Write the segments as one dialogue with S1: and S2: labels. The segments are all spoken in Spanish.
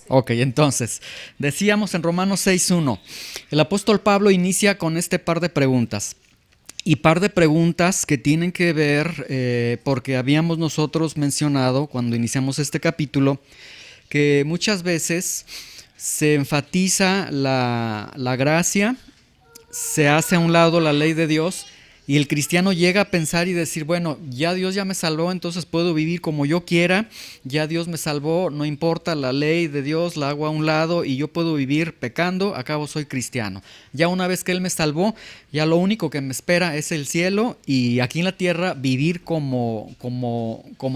S1: Ok, entonces, decíamos en Romanos 6.1, el apóstol Pablo inicia con este par de preguntas. Y par de preguntas que tienen que ver, porque habíamos nosotros mencionado cuando iniciamos este capítulo, que muchas veces se enfatiza la gracia, se hace a un lado la ley de Dios y el cristiano llega a pensar y decir, bueno, ya Dios ya me salvó, entonces puedo vivir como yo quiera, ya Dios me salvó, no importa la ley de Dios, la hago a un lado y yo puedo vivir pecando, acabo soy cristiano. Ya una vez que Él me salvó, ya lo único que me espera es el cielo y aquí en la tierra vivir como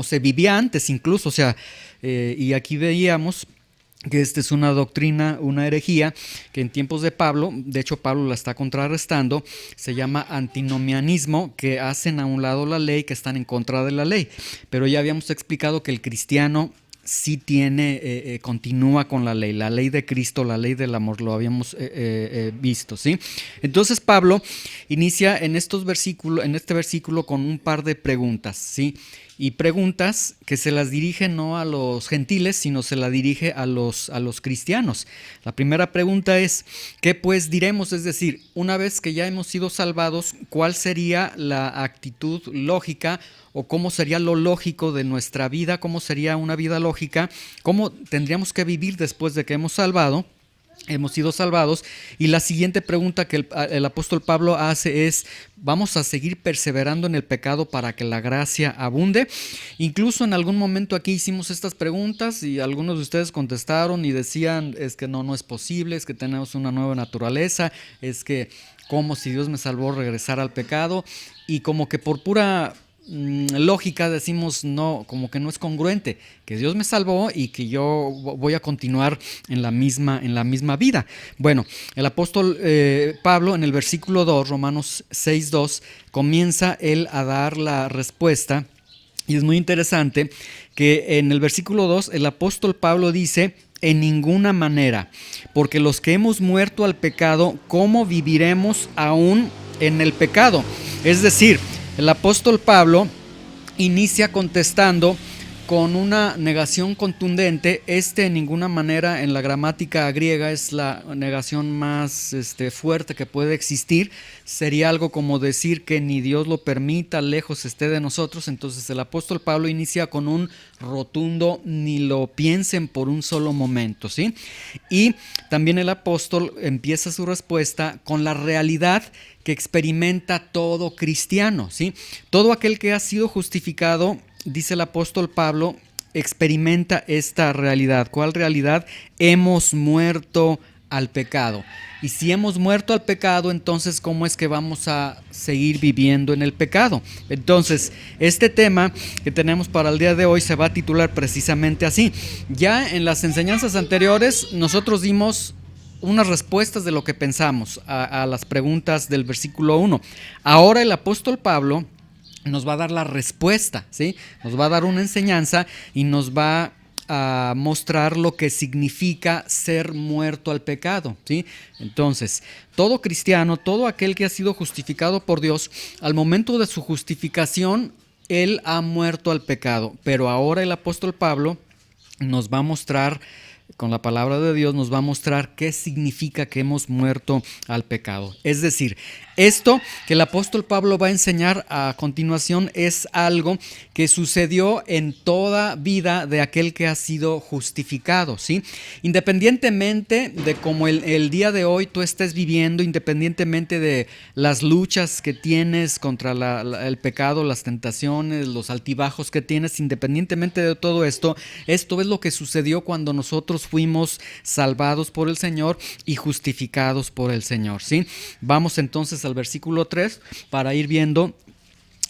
S1: se vivía antes incluso, o sea, y aquí veíamos que esta es una doctrina, una herejía, que en tiempos de Pablo, de hecho Pablo la está contrarrestando, se llama antinomianismo, que hacen a un lado la ley, que están en contra de la ley. Pero ya habíamos explicado que el cristiano sí tiene, continúa con la ley de Cristo, la ley del amor, lo habíamos visto, ¿sí? Entonces Pablo inicia en estos versículos, en este versículo con un par de preguntas, ¿sí? Y preguntas que se las dirige no a los gentiles, sino se la dirige a los cristianos. La primera pregunta es, ¿qué pues diremos? Es decir, una vez que ya hemos sido salvados, ¿cuál sería la actitud lógica o cómo sería lo lógico de nuestra vida? ¿Cómo sería una vida lógica? ¿Cómo tendríamos que vivir después de que hemos sido salvados? Y la siguiente pregunta que el apóstol Pablo hace es, ¿vamos a seguir perseverando en el pecado para que la gracia abunde? Incluso en algún momento aquí hicimos estas preguntas y algunos de ustedes contestaron y decían, es que no es posible, es que tenemos una nueva naturaleza, es que como si Dios me salvó regresar al pecado, y como que por pura lógica decimos no, como que no es congruente, que Dios me salvó y que yo voy a continuar en la misma vida. Bueno, el apóstol Pablo en el versículo 2, Romanos 6.2, comienza él a dar la respuesta, y es muy interesante que en el versículo 2 el apóstol Pablo dice, en ninguna manera, porque los que hemos muerto al pecado, ¿cómo viviremos aún en el pecado? Es decir, el apóstol Pablo inicia contestando con una negación contundente. En ninguna manera en la gramática griega es la negación más fuerte que puede existir. Sería algo como decir que ni Dios lo permita, lejos esté de nosotros. Entonces el apóstol Pablo inicia con un rotundo ni lo piensen por un solo momento, ¿sí? Y también el apóstol empieza su respuesta con la realidad que experimenta todo cristiano, ¿sí? Todo aquel que ha sido justificado, dice el apóstol Pablo, experimenta esta realidad. ¿Cuál realidad? Hemos muerto al pecado. Y si hemos muerto al pecado, entonces ¿cómo es que vamos a seguir viviendo en el pecado? Entonces, este tema que tenemos para el día de hoy se va a titular precisamente así. Ya en las enseñanzas anteriores nosotros dimos unas respuestas de lo que pensamos a las preguntas del versículo 1. Ahora el apóstol Pablo nos va a dar la respuesta, ¿sí? Nos va a dar una enseñanza y nos va a mostrar lo que significa ser muerto al pecado, ¿sí? Entonces, todo cristiano, todo aquel que ha sido justificado por Dios, al momento de su justificación, él ha muerto al pecado. Pero ahora el apóstol Pablo nos va a mostrar, con la palabra de Dios nos va a mostrar qué significa que hemos muerto al pecado. Es decir, esto que el apóstol Pablo va a enseñar a continuación es algo que sucedió en toda vida de aquel que ha sido justificado, ¿sí? Independientemente de cómo el día de hoy tú estés viviendo, independientemente de las luchas que tienes contra el pecado, las tentaciones, los altibajos que tienes, independientemente de todo esto, esto es lo que sucedió cuando nosotros fuimos salvados por el Señor y justificados por el Señor, ¿sí? Vamos entonces al versículo 3 para ir viendo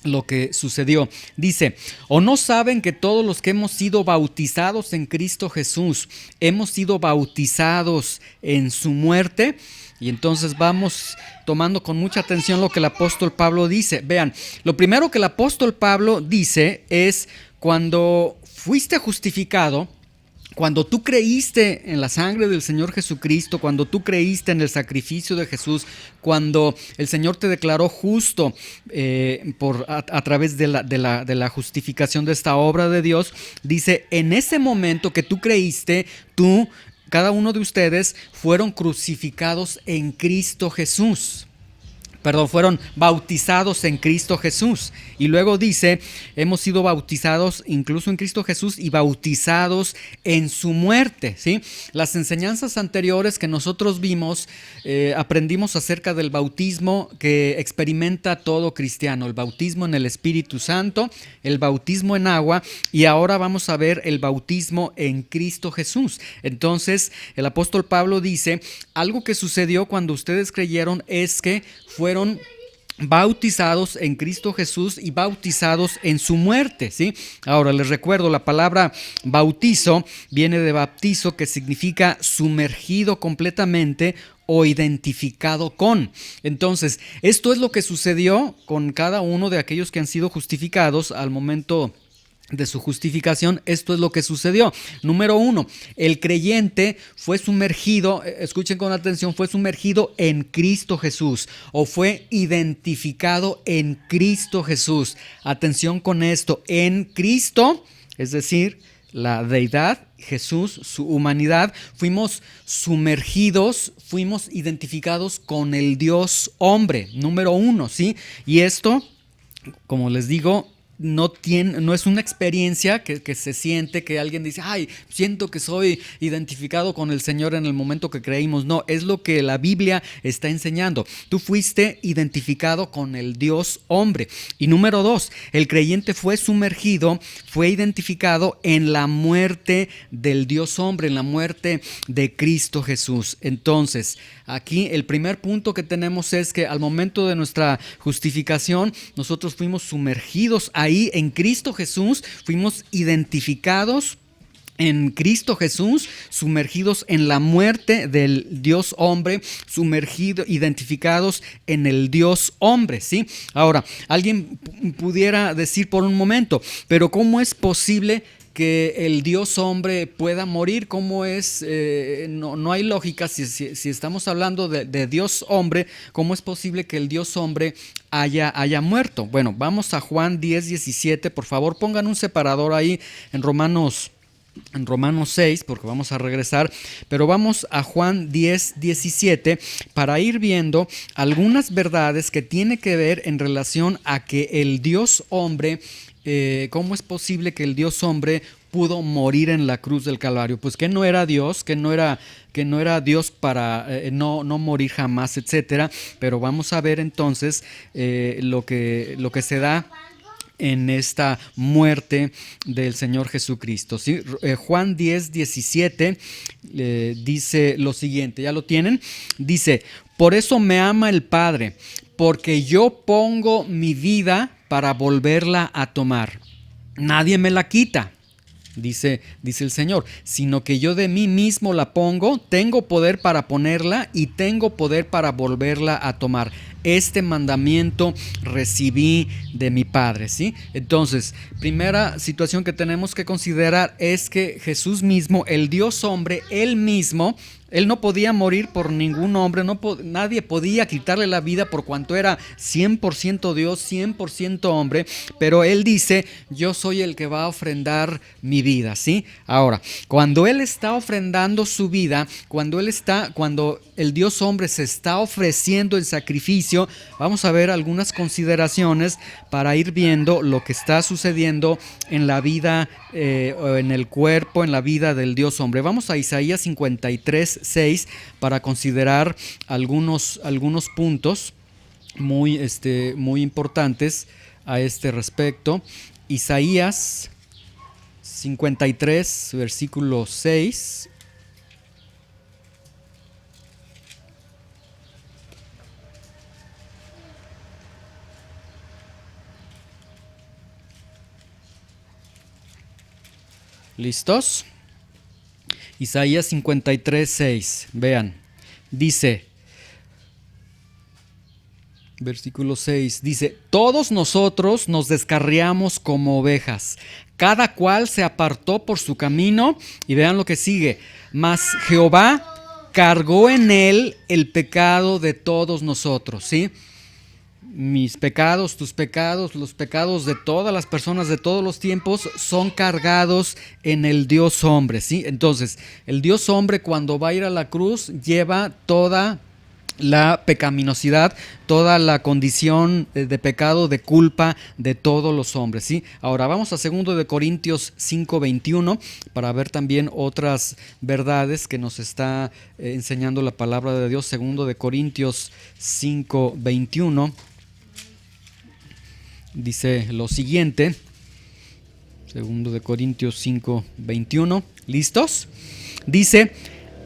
S1: lo que sucedió. Dice, ¿o no saben que todos los que hemos sido bautizados en Cristo Jesús, hemos sido bautizados en su muerte? Y entonces vamos tomando con mucha atención lo que el apóstol Pablo dice. Vean, lo primero que el apóstol Pablo dice es, cuando fuiste justificado, cuando tú creíste en la sangre del Señor Jesucristo, cuando tú creíste en el sacrificio de Jesús, cuando el Señor te declaró justo a través de la justificación de esta obra de Dios, dice, en ese momento que tú creíste, tú cada uno de ustedes fueron crucificados en Cristo Jesús. Perdón, fueron bautizados en Cristo Jesús. Y luego dice, hemos sido bautizados incluso en Cristo Jesús y bautizados en su muerte, ¿sí? Las enseñanzas anteriores que nosotros vimos, aprendimos acerca del bautismo que experimenta todo cristiano, el bautismo en el Espíritu Santo, el bautismo en agua, y ahora vamos a ver el bautismo en Cristo Jesús. Entonces, el apóstol Pablo dice, algo que sucedió cuando ustedes creyeron es que fueron bautizados en Cristo Jesús y bautizados en su muerte, ¿sí? Ahora les recuerdo, la palabra bautizo viene de baptizo, que significa sumergido completamente o identificado con. Entonces, esto es lo que sucedió con cada uno de aquellos que han sido justificados al momento de su justificación. Esto es lo que sucedió. Número 1, el creyente fue sumergido, escuchen con atención, fue sumergido en Cristo Jesús o fue identificado en Cristo Jesús. Atención con esto, en Cristo, es decir, la deidad, Jesús, su humanidad, fuimos sumergidos, fuimos identificados con el Dios hombre, número 1, ¿sí? Y esto, como les digo, no es una experiencia que se siente, que alguien dice, ay, siento que soy identificado con el Señor en el momento que creímos. No, es lo que la Biblia está enseñando. Tú fuiste identificado con el Dios hombre. Y número 2, el creyente fue sumergido, fue identificado en la muerte del Dios hombre, en la muerte de Cristo Jesús. Entonces, aquí el primer punto que tenemos es que al momento de nuestra justificación, nosotros fuimos sumergidos ahí en Cristo Jesús, fuimos identificados en Cristo Jesús, sumergidos en la muerte del Dios hombre, identificados en el Dios hombre, ¿sí? Ahora, alguien pudiera decir por un momento, pero ¿cómo es posible que el Dios hombre pueda morir? ¿Cómo es? No hay lógica. Si estamos hablando de Dios hombre, ¿cómo es posible que el Dios hombre haya muerto? Bueno, vamos a Juan 10:17. Por favor, pongan un separador ahí en Romanos 6, porque vamos a regresar, pero vamos a Juan 10:17 para ir viendo algunas verdades que tienen que ver en relación a que el Dios hombre, ¿cómo es posible que el Dios hombre pudo morir en la cruz del Calvario? Pues que no era Dios, que no era Dios para no morir jamás, etcétera. Pero vamos a ver entonces lo que se da en esta muerte del Señor Jesucristo, ¿sí? Juan 10:17 dice lo siguiente, ¿ya lo tienen? Dice, por eso me ama el Padre, porque yo pongo mi vida para volverla a tomar. Nadie me la quita, dice el Señor, sino que yo de mí mismo la pongo. Tengo poder para ponerla y tengo poder para volverla a tomar. Este mandamiento recibí de mi Padre, ¿sí? Entonces, primera situación que tenemos que considerar es que Jesús mismo, el Dios hombre, Él mismo, Él no podía morir por ningún hombre, nadie podía quitarle la vida por cuanto era 100% Dios, 100% hombre, pero Él dice, yo soy el que va a ofrendar mi vida, ¿sí? Ahora, cuando Él está ofrendando su vida, cuando el Dios hombre se está ofreciendo en sacrificio, vamos a ver algunas consideraciones para ir viendo lo que está sucediendo en la vida, en el cuerpo, en la vida del Dios hombre. Vamos a Isaías 53:6 para considerar algunos puntos muy importantes a este respecto. Isaías 53, versículo 6. ¿Listos? Isaías 53:6. Vean, dice, versículo 6, dice, todos nosotros nos descarriamos como ovejas, cada cual se apartó por su camino, y vean lo que sigue, mas Jehová cargó en él el pecado de todos nosotros, ¿sí? mis pecados, tus pecados, los pecados de todas las personas de todos los tiempos son cargados en el Dios hombre, ¿sí? Entonces, el Dios hombre cuando va a ir a la cruz lleva toda la pecaminosidad, toda la condición de pecado, de culpa de todos los hombres, ¿sí? Ahora vamos a 2 de Corintios 5:21 para ver también otras verdades que nos está enseñando la palabra de Dios. 2 de Corintios 5:21 dice lo siguiente. 2 de Corintios 5:21, ¿listos? Dice: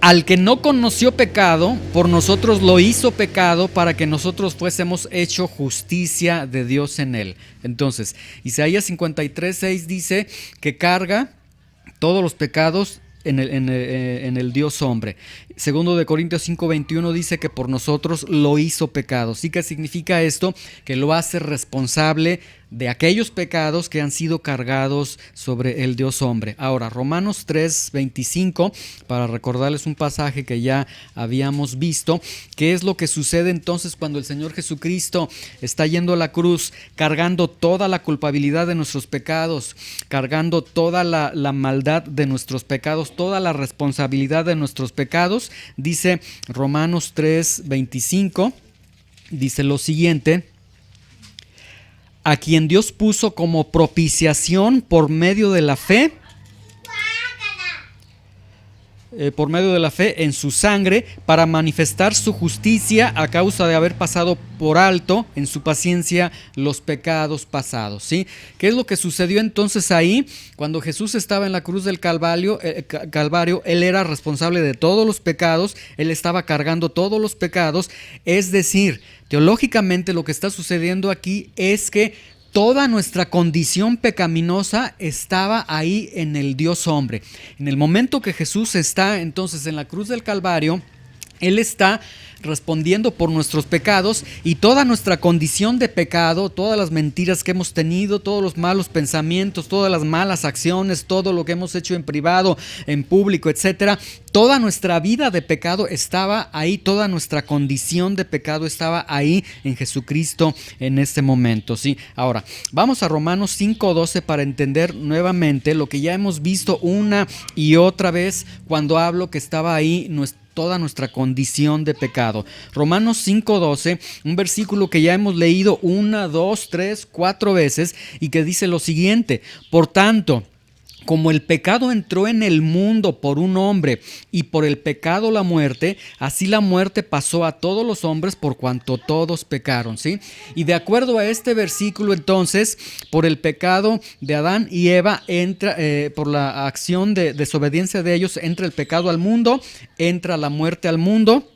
S1: al que no conoció pecado, por nosotros lo hizo pecado para que nosotros fuésemos hecho justicia de Dios en él. Entonces, Isaías 53:6 dice que carga todos los pecados en el Dios hombre. 2 de Corintios 5:21 dice que por nosotros lo hizo pecado. ¿Sí? ¿Qué significa esto? Que lo hace responsable de aquellos pecados que han sido cargados sobre el Dios hombre. Ahora, Romanos 3:25, para recordarles un pasaje que ya habíamos visto. ¿Qué es lo que sucede entonces cuando el Señor Jesucristo está yendo a la cruz, cargando toda la culpabilidad de nuestros pecados, cargando toda la maldad de nuestros pecados, toda la responsabilidad de nuestros pecados? Dice Romanos 3:25, dice lo siguiente: a quien Dios puso como propiciación por medio de la fe, en su sangre, para manifestar su justicia a causa de haber pasado por alto en su paciencia los pecados pasados, ¿sí? ¿Qué es lo que sucedió entonces ahí? Cuando Jesús estaba en la cruz del Calvario, Él era responsable de todos los pecados, Él estaba cargando todos los pecados. Es decir, teológicamente lo que está sucediendo aquí es que toda nuestra condición pecaminosa estaba ahí en el Dios hombre. En el momento que Jesús está entonces en la cruz del Calvario, Él está respondiendo por nuestros pecados, y toda nuestra condición de pecado, todas las mentiras que hemos tenido, todos los malos pensamientos, todas las malas acciones, todo lo que hemos hecho en privado, en público, etcétera, toda nuestra vida de pecado estaba ahí, toda nuestra condición de pecado estaba ahí en Jesucristo en este momento, ¿sí? Ahora, vamos a Romanos 5:12 para entender nuevamente lo que ya hemos visto una y otra vez cuando hablo que estaba ahí toda nuestra condición de pecado. Romanos 5:12, un versículo que ya hemos leído 1, 2, 3, 4 veces y que dice lo siguiente: por tanto, como el pecado entró en el mundo por un hombre y por el pecado la muerte, así la muerte pasó a todos los hombres por cuanto todos pecaron, ¿sí? Y de acuerdo a este versículo entonces, por el pecado de Adán y Eva entra, por la acción de desobediencia de ellos, entra el pecado al mundo, entra la muerte al mundo.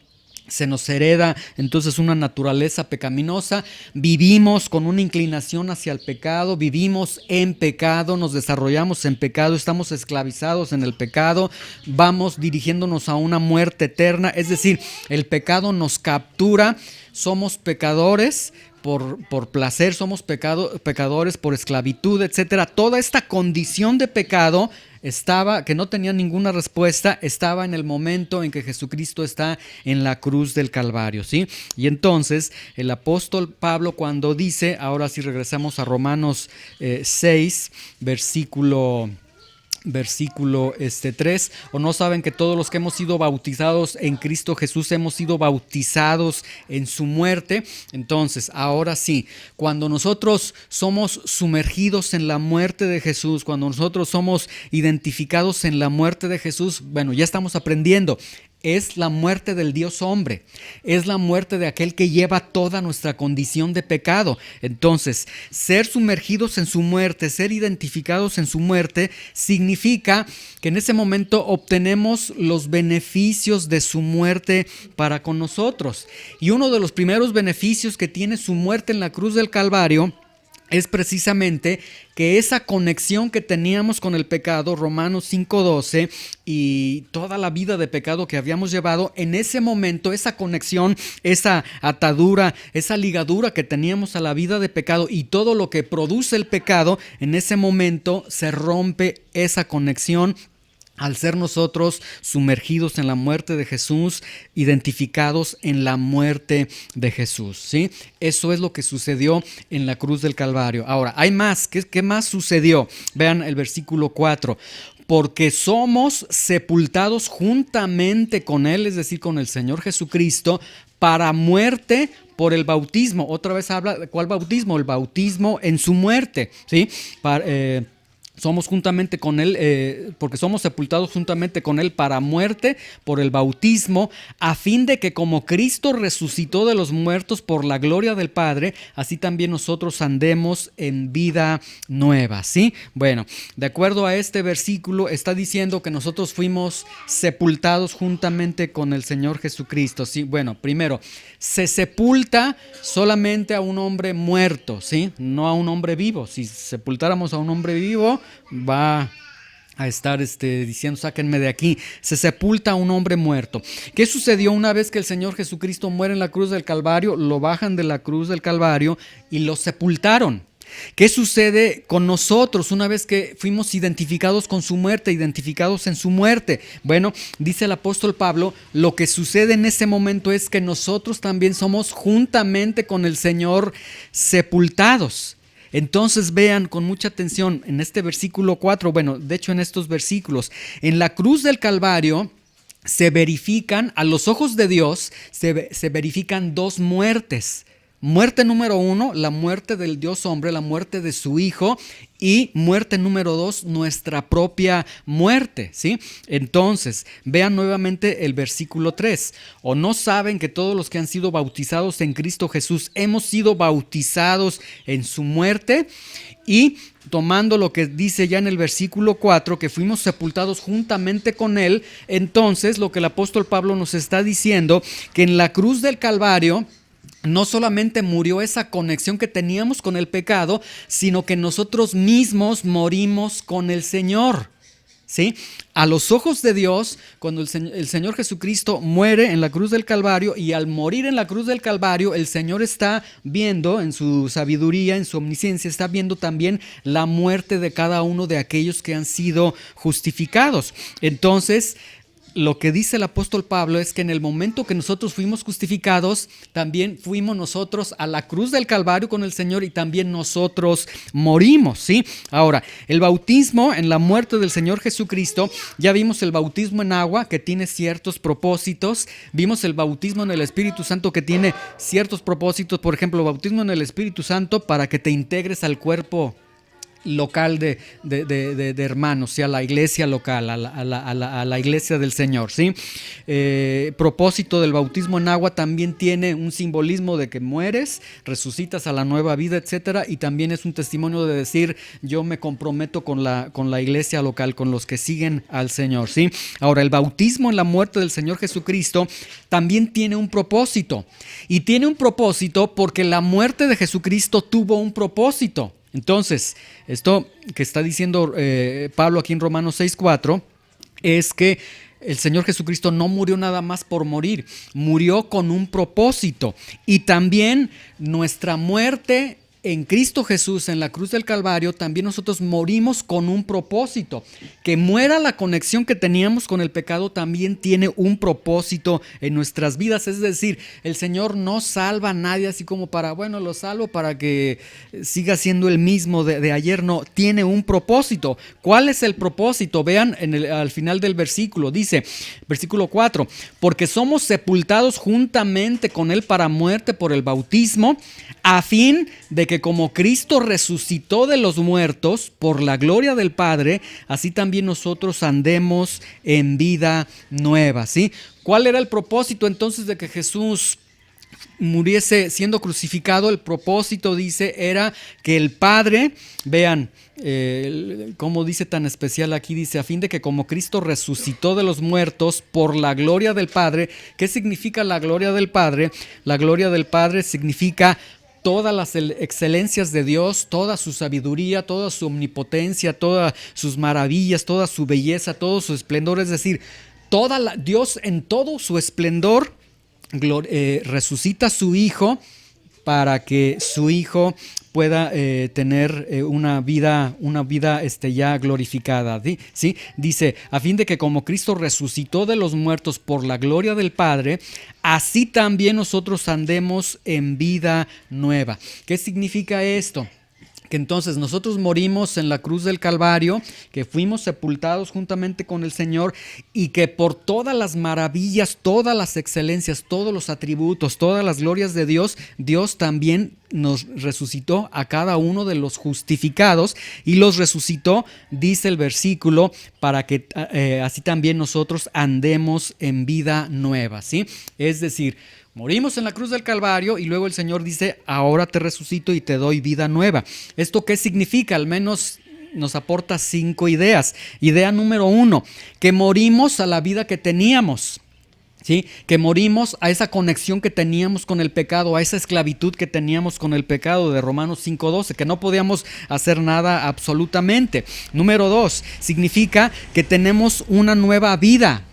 S1: Se nos hereda entonces una naturaleza pecaminosa, vivimos con una inclinación hacia el pecado, vivimos en pecado, nos desarrollamos en pecado, estamos esclavizados en el pecado, vamos dirigiéndonos a una muerte eterna, es decir, el pecado nos captura, somos pecadores por placer, somos pecadores por esclavitud, etcétera. Toda esta condición de pecado que no tenía ninguna respuesta, estaba en el momento en que Jesucristo está en la cruz del Calvario, ¿sí? Y entonces el apóstol Pablo, cuando dice, ahora sí regresamos a Romanos 6, versículo 3, o no saben que todos los que hemos sido bautizados en Cristo Jesús hemos sido bautizados en su muerte. Entonces, ahora sí, cuando nosotros somos sumergidos en la muerte de Jesús, cuando nosotros somos identificados en la muerte de Jesús, bueno, ya estamos aprendiendo. Es la muerte del Dios hombre, es la muerte de aquel que lleva toda nuestra condición de pecado. Entonces, ser sumergidos en su muerte, ser identificados en su muerte, significa que en ese momento obtenemos los beneficios de su muerte para con nosotros. Y uno de los primeros beneficios que tiene su muerte en la cruz del Calvario es precisamente que esa conexión que teníamos con el pecado, Romanos 5:12, y toda la vida de pecado que habíamos llevado, en ese momento, esa conexión, esa atadura, esa ligadura que teníamos a la vida de pecado y todo lo que produce el pecado, en ese momento se rompe esa conexión. al ser nosotros sumergidos en la muerte de Jesús, identificados en la muerte de Jesús, ¿sí? Eso es lo que sucedió en la cruz del Calvario. Ahora, hay más. ¿Qué más sucedió? Vean el versículo 4. Porque somos sepultados juntamente con Él, es decir, con el Señor Jesucristo, para muerte por el bautismo. Otra vez habla de ¿cuál bautismo? El bautismo en su muerte, ¿sí? Somos juntamente con Él, porque somos sepultados juntamente con Él para muerte por el bautismo, a fin de que como Cristo resucitó de los muertos por la gloria del Padre, así también nosotros andemos en vida nueva, ¿sí? Bueno, de acuerdo a este versículo, está diciendo que nosotros fuimos sepultados juntamente con el Señor Jesucristo, ¿sí? Bueno, primero, se sepulta solamente a un hombre muerto, ¿sí? No a un hombre vivo. Si sepultáramos a un hombre vivo, va a estar diciendo, sáquenme de aquí. Se sepulta a un hombre muerto. ¿Qué sucedió una vez que el Señor Jesucristo muere en la cruz del Calvario? Lo bajan de la cruz del Calvario y lo sepultaron. ¿Qué sucede con nosotros una vez que fuimos identificados con su muerte, identificados en su muerte? Bueno, dice el apóstol Pablo, lo que sucede en ese momento es que nosotros también somos juntamente con el Señor sepultados. Entonces vean con mucha atención en este versículo 4, bueno, de hecho en estos versículos, en la cruz del Calvario se verifican, a los ojos de Dios, se verifican dos muertes. Muerte número 1, la muerte del Dios hombre, la muerte de su Hijo, y muerte número 2, nuestra propia muerte, ¿sí? Entonces, vean nuevamente el versículo 3. ¿O no saben que todos los que han sido bautizados en Cristo Jesús hemos sido bautizados en su muerte? Y tomando lo que dice ya en el versículo 4, que fuimos sepultados juntamente con Él, entonces lo que el apóstol Pablo nos está diciendo, que en la cruz del Calvario, no solamente murió esa conexión que teníamos con el pecado, sino que nosotros mismos morimos con el Señor, ¿sí? A los ojos de Dios, cuando el Señor Jesucristo muere en la cruz del Calvario, y al morir en la cruz del Calvario, el Señor está viendo en su sabiduría, en su omnisciencia, está viendo también la muerte de cada uno de aquellos que han sido justificados. Entonces, lo que dice el apóstol Pablo es que en el momento que nosotros fuimos justificados, también fuimos nosotros a la cruz del Calvario con el Señor y también nosotros morimos, ¿sí? Ahora, el bautismo en la muerte del Señor Jesucristo, ya vimos el bautismo en agua que tiene ciertos propósitos, vimos el bautismo en el Espíritu Santo que tiene ciertos propósitos, por ejemplo, el bautismo en el Espíritu Santo para que te integres al cuerpo local de hermanos, ¿sí? A la iglesia local, a la iglesia del Señor, ¿sí? Propósito del bautismo en agua también tiene un simbolismo de que mueres, resucitas a la nueva vida, etcétera, y también es un testimonio de decir, yo me comprometo con la iglesia local, con los que siguen al Señor, ¿sí? Ahora, el bautismo en la muerte del Señor Jesucristo también tiene un propósito, y tiene un propósito porque la muerte de Jesucristo tuvo un propósito. Entonces, esto que está diciendo Pablo aquí en Romanos 6:4 es que el Señor Jesucristo no murió nada más por morir, murió con un propósito. Y también nuestra muerte en Cristo Jesús, en la cruz del Calvario, también nosotros morimos con un propósito. Que muera la conexión que teníamos con el pecado también tiene un propósito en nuestras vidas. Es decir, el Señor no salva a nadie así como para, bueno, lo salvo para que siga siendo el mismo de ayer. No, tiene un propósito. ¿Cuál es el propósito? Vean al final del versículo, dice, versículo 4, porque somos sepultados juntamente con Él para muerte por el bautismo, a fin de que como Cristo resucitó de los muertos por la gloria del Padre, así también nosotros andemos en vida nueva, ¿sí? ¿Cuál era el propósito entonces de que Jesús muriese siendo crucificado? El propósito, dice, era que el Padre, vean, como dice tan especial aquí, dice, a fin de que como Cristo resucitó de los muertos por la gloria del Padre. ¿Qué significa la gloria del Padre? La gloria del Padre significa todas las excelencias de Dios, toda su sabiduría, toda su omnipotencia, todas sus maravillas, toda su belleza, todo su esplendor. Es decir, Dios en todo su esplendor resucita a su Hijo para que su Hijo pueda tener una vida ya glorificada. ¿Sí? Dice, a fin de que como Cristo resucitó de los muertos por la gloria del Padre, así también nosotros andemos en vida nueva. ¿Qué significa esto? Que entonces nosotros morimos en la cruz del Calvario, que fuimos sepultados juntamente con el Señor y que por todas las maravillas, todas las excelencias, todos los atributos, todas las glorias de Dios, Dios también nos resucitó a cada uno de los justificados y los resucitó, dice el versículo, para que así también nosotros andemos en vida nueva, ¿sí? Es decir, morimos en la cruz del Calvario y luego el Señor dice, ahora te resucito y te doy vida nueva. ¿Esto qué significa? Al menos nos aporta 5 ideas. Idea número 1, que morimos a la vida que teníamos. ¿Sí? Que morimos a esa conexión que teníamos con el pecado, a esa esclavitud que teníamos con el pecado de Romanos 5:12, que no podíamos hacer nada absolutamente. Número 2, significa que tenemos una nueva vida,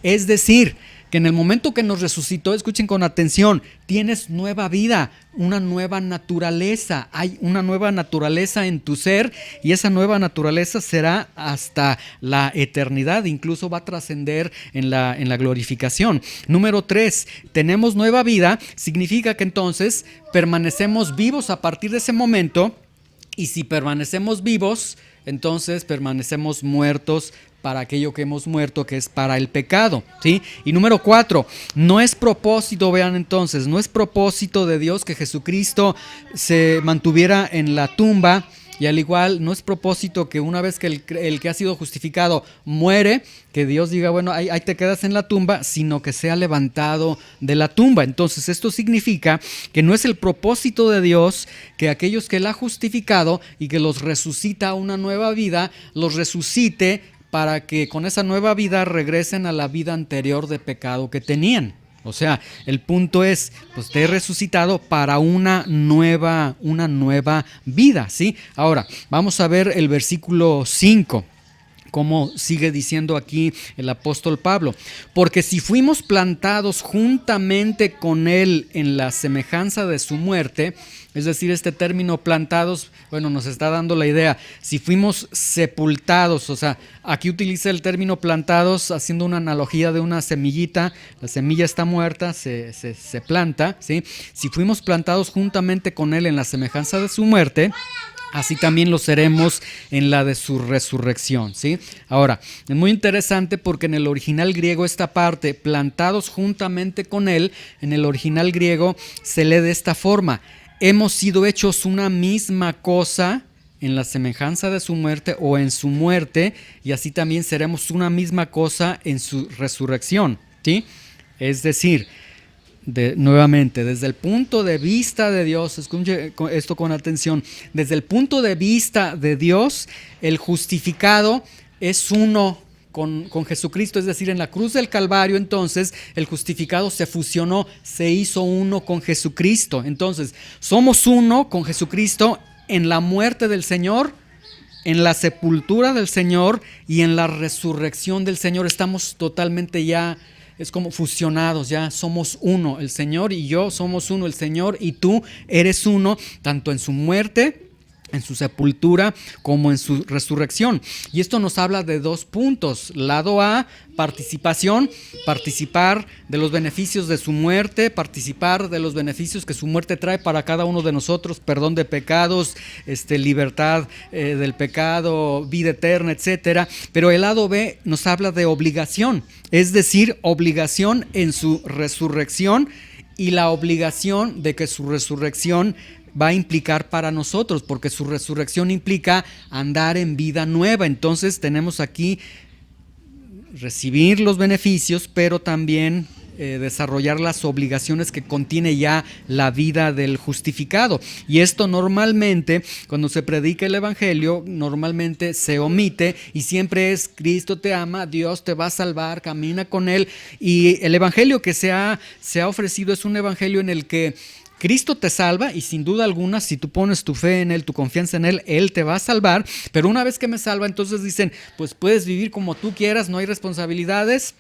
S1: es decir, que en el momento que nos resucitó, escuchen con atención, tienes nueva vida, una nueva naturaleza, hay una nueva naturaleza en tu ser y esa nueva naturaleza será hasta la eternidad, incluso va a trascender en la glorificación. Número 3, tenemos nueva vida, significa que entonces permanecemos vivos a partir de ese momento y si permanecemos vivos, entonces permanecemos muertos para aquello que hemos muerto, que es para el pecado, ¿sí? Y número 4, no es propósito, vean entonces, no es propósito de Dios que Jesucristo se mantuviera en la tumba, y al igual no es propósito que una vez que el que ha sido justificado muere, que Dios diga, bueno, ahí te quedas en la tumba, sino que sea levantado de la tumba. Entonces esto significa que no es el propósito de Dios que aquellos que Él ha justificado y que los resucita a una nueva vida, los resucite para que con esa nueva vida regresen a la vida anterior de pecado que tenían. O sea, el punto es, pues te he resucitado para una nueva vida, ¿sí? Ahora, vamos a ver el versículo 5. Como sigue diciendo aquí el apóstol Pablo, porque si fuimos plantados juntamente con Él en la semejanza de su muerte, es decir, este término plantados, bueno, nos está dando la idea, si fuimos sepultados, o sea, aquí utiliza el término plantados haciendo una analogía de una semillita, la semilla está muerta, se planta, ¿sí? Si fuimos plantados juntamente con Él en la semejanza de su muerte, así también lo seremos en la de su resurrección, ¿sí? Ahora, es muy interesante porque en el original griego esta parte, plantados juntamente con Él, en el original griego se lee de esta forma, hemos sido hechos una misma cosa en la semejanza de su muerte o en su muerte, y así también seremos una misma cosa en su resurrección, ¿sí? Es decir, nuevamente, desde el punto de vista de Dios, escuche esto con atención, desde el punto de vista de Dios, el justificado es uno con Jesucristo, es decir, en la cruz del Calvario, entonces el justificado se fusionó, se hizo uno con Jesucristo. Entonces, somos uno con Jesucristo en la muerte del Señor, en la sepultura del Señor y en la resurrección del Señor. Estamos totalmente ya, es como fusionados, ya somos uno, el Señor y yo somos uno, el Señor y tú eres uno, tanto en su muerte, en su sepultura, como en su resurrección. Y esto nos habla de 2 puntos. Lado A, participación, participar de los beneficios de su muerte, participar de los beneficios que su muerte trae para cada uno de nosotros, perdón de pecados, libertad del pecado, vida eterna, etcétera. Pero el lado B nos habla de obligación, es decir, obligación en su resurrección y la obligación de que su resurrección va a implicar para nosotros, porque su resurrección implica andar en vida nueva. Entonces tenemos aquí recibir los beneficios, pero también desarrollar las obligaciones que contiene ya la vida del justificado. Y esto normalmente, cuando se predica el evangelio, normalmente se omite y siempre es: Cristo te ama, Dios te va a salvar, camina con Él. Y el evangelio que se ha ofrecido es un evangelio en el que Cristo te salva, y sin duda alguna, si tú pones tu fe en Él, tu confianza en Él, Él te va a salvar. Pero una vez que me salva, entonces dicen, pues puedes vivir como tú quieras, no hay responsabilidades,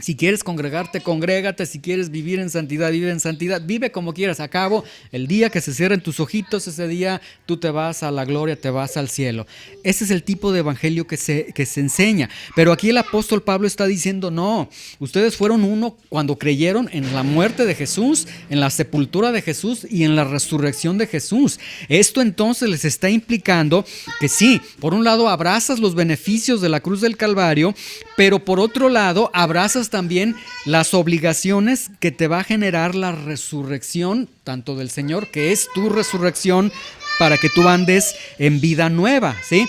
S1: Si quieres congregarte, congrégate. Si quieres vivir en santidad, vive en santidad. Vive como quieras. A cabo, el día que se cierren tus ojitos, ese día tú te vas a la gloria, te vas al cielo. Ese es el tipo de evangelio que se enseña. Pero aquí el apóstol Pablo está diciendo, no, ustedes fueron uno cuando creyeron en la muerte de Jesús, en la sepultura de Jesús y en la resurrección de Jesús. Esto entonces les está implicando que sí, por un lado abrazas los beneficios de la cruz del Calvario, pero por otro lado abrazas también las obligaciones que te va a generar la resurrección, tanto del Señor, que es tu resurrección, para que tú andes en vida nueva, ¿sí?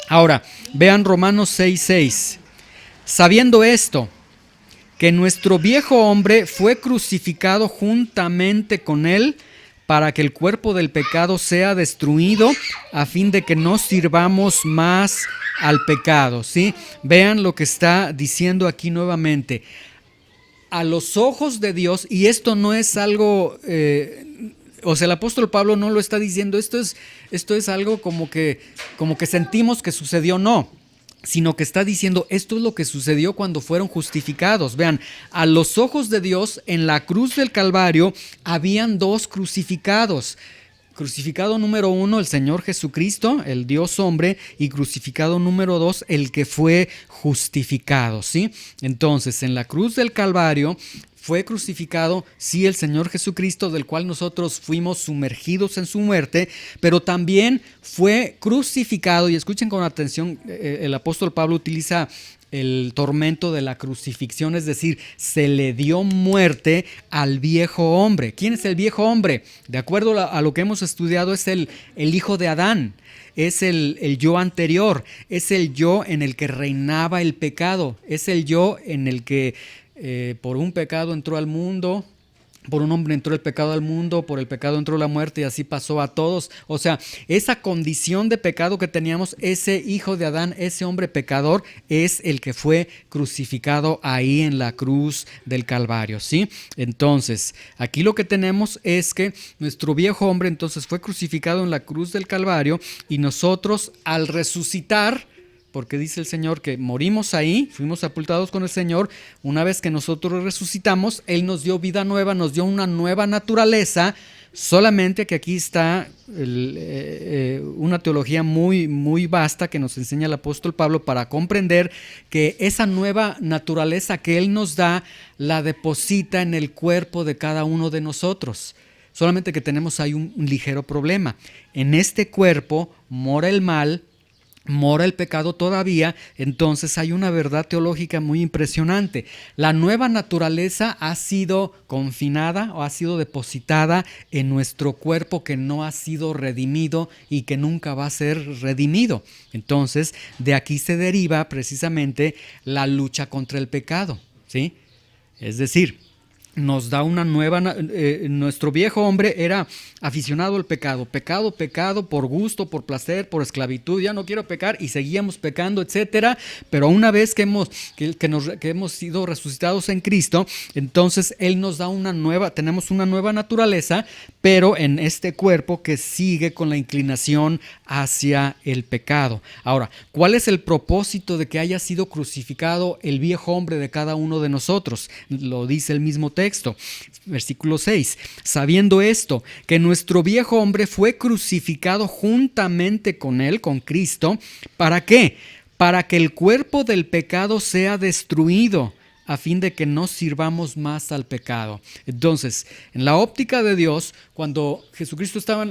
S1: Ahora, vean Romanos 6:6. Sabiendo esto, que nuestro viejo hombre fue crucificado juntamente con él, para que el cuerpo del pecado sea destruido, a fin de que no sirvamos más al pecado, ¿sí? Vean lo que está diciendo aquí nuevamente. A los ojos de Dios, y esto no es algo, o sea, el apóstol Pablo no lo está diciendo, esto es algo como que sentimos que sucedió, no, sino que está diciendo, esto es lo que sucedió cuando fueron justificados. Vean, a los ojos de Dios, en la cruz del Calvario, habían dos crucificados. Crucificado número 1, el Señor Jesucristo, el Dios hombre, y crucificado número 2, el que fue justificado, ¿sí? Entonces, en la cruz del Calvario fue crucificado, sí, el Señor Jesucristo, del cual nosotros fuimos sumergidos en su muerte, pero también fue crucificado, y escuchen con atención, el apóstol Pablo utiliza el tormento de la crucifixión, es decir, se le dio muerte al viejo hombre. ¿Quién es el viejo hombre? De acuerdo a lo que hemos estudiado, es el hijo de Adán, es el yo anterior, es el yo en el que reinaba el pecado, es el yo en el que por un pecado entró al mundo, por un hombre entró el pecado al mundo, por el pecado entró la muerte y así pasó a todos. O sea, esa condición de pecado que teníamos, ese hijo de Adán, ese hombre pecador, es el que fue crucificado ahí en la cruz del Calvario, ¿sí? Entonces, aquí lo que tenemos es que nuestro viejo hombre entonces fue crucificado en la cruz del Calvario, y nosotros al resucitar, porque dice el Señor que morimos ahí, fuimos sepultados con el Señor, una vez que nosotros resucitamos, Él nos dio vida nueva, nos dio una nueva naturaleza, solamente que aquí está una teología muy, muy vasta que nos enseña el apóstol Pablo para comprender que esa nueva naturaleza que Él nos da, la deposita en el cuerpo de cada uno de nosotros. Solamente que tenemos ahí un ligero problema. En este cuerpo mora el mal, mora el pecado todavía. Entonces hay una verdad teológica muy impresionante. La nueva naturaleza ha sido confinada o ha sido depositada en nuestro cuerpo que no ha sido redimido y que nunca va a ser redimido. Entonces de aquí se deriva precisamente la lucha contra el pecado, ¿sí? Es decir, nos da una nueva, nuestro viejo hombre era aficionado al pecado, pecado por gusto, por placer, por esclavitud, ya no quiero pecar, y seguíamos pecando, etcétera. Pero una vez que hemos sido resucitados en Cristo, entonces Él nos da tenemos una nueva naturaleza, pero en este cuerpo que sigue con la inclinación hacia el pecado. Ahora, ¿cuál es el propósito de que haya sido crucificado el viejo hombre de cada uno de nosotros? Lo dice el mismo texto, versículo 6. Sabiendo esto, que nuestro viejo hombre fue crucificado juntamente con él, con Cristo, ¿para qué? Para que el cuerpo del pecado sea destruido, a fin de que no sirvamos más al pecado. Entonces, en la óptica de Dios, cuando Jesucristo estaba,